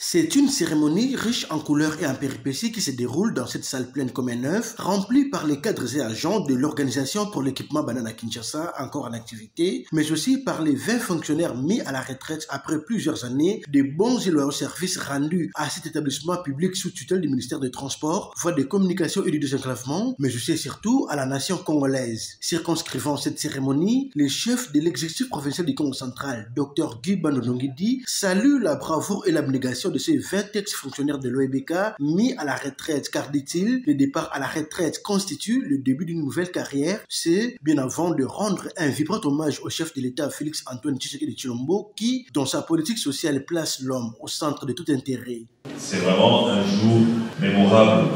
C'est une cérémonie riche en couleurs et en péripéties qui se déroule dans cette salle pleine comme un œuf, remplie par les cadres et agents de l'Organisation pour l'équipement Banana Kinshasa, encore en activité, mais aussi par les 20 fonctionnaires mis à la retraite après plusieurs années de bons et loyaux services rendus à cet établissement public sous tutelle du ministère des Transports, voie des communications et du désenclavement, mais aussi et surtout à la nation congolaise. Circonscrivant cette cérémonie, les chefs de l'exécutif provincial du Congo central, Dr Guy Bandolongidi, salue la bravoure et l'abnégation de ces 20 ex-fonctionnaires de l'OEBK mis à la retraite, car, dit-il, le départ à la retraite constitue le début d'une nouvelle carrière. C'est bien avant de rendre un vibrant hommage au chef de l'État Félix Antoine Tshisekedi Tshilombo qui, dans sa politique sociale, place l'homme au centre de tout intérêt. C'est vraiment un jour mémorable.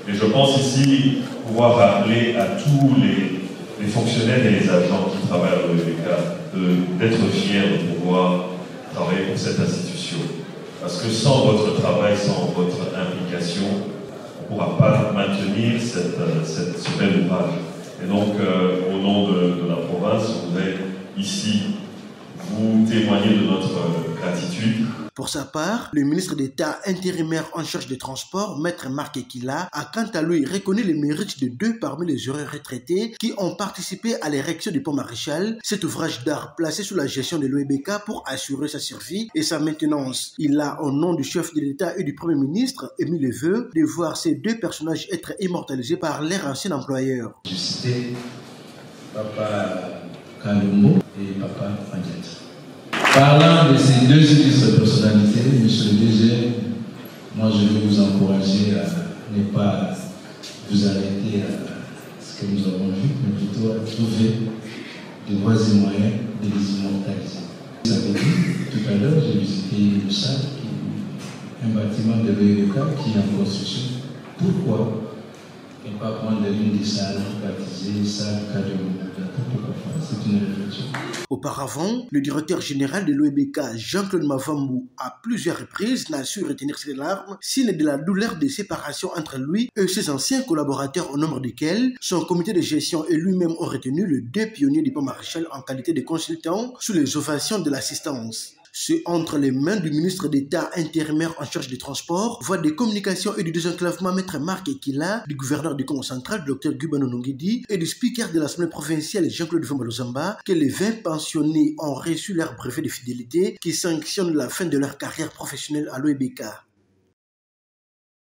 Et je pense ici pouvoir rappeler à tous les fonctionnaires et les agents qui travaillent à l'OEBK d'être fiers de pouvoir travailler pour cette institution. Parce que sans votre travail, sans votre implication, on ne pourra pas maintenir ce bel ouvrage. Et donc, au nom de la province, on voudrait ici vous témoigner de notre gratitude. Pour sa part, le ministre d'État intérimaire en charge des transports, Maître Marc Ekila, a quant à lui reconnu les mérites de deux parmi les heureux retraités qui ont participé à l'érection du pont Maréchal, cet ouvrage d'art placé sous la gestion de l'OEBK pour assurer sa survie et sa maintenance. Il a, au nom du chef de l'État et du Premier ministre, émis le vœu de voir ces deux personnages être immortalisés par leur ancien employeur. Je citais Papa Kalumbo et Papa Fadiat. Parlant de ces deux illustres personnalités, monsieur le DG, moi je vais vous encourager à ne pas vous arrêter à ce que nous avons vu, mais plutôt à trouver des voies et moyens de les immortaliser. Vous avez dit, tout à l'heure, j'ai visité le SAD, un bâtiment de l'OEBK qui est en construction. Pourquoi ne pas prendre l'une des salles baptisées salle Kalumbo? C'est une réflexion. Auparavant, le directeur général de l'OEBK, Jean-Claude Mavambou, à plusieurs reprises n'a su retenir ses larmes, signe de la douleur des séparations entre lui et ses anciens collaborateurs, au nombre desquels son comité de gestion et lui-même ont retenu les deux pionniers du pont Maréchal en qualité de consultants sous les ovations de l'assistance. C'est entre les mains du ministre d'État intérimaire en charge des transports, voie des communications et du désenclavement, Maître Marc Ekila, du gouverneur du Congo central, Dr Guy Bandolongidi, et du speaker de l'Assemblée provinciale, Jean-Claude Vumbalozamba, que les 20 pensionnés ont reçu leur brevet de fidélité qui sanctionne la fin de leur carrière professionnelle à l'OEBK.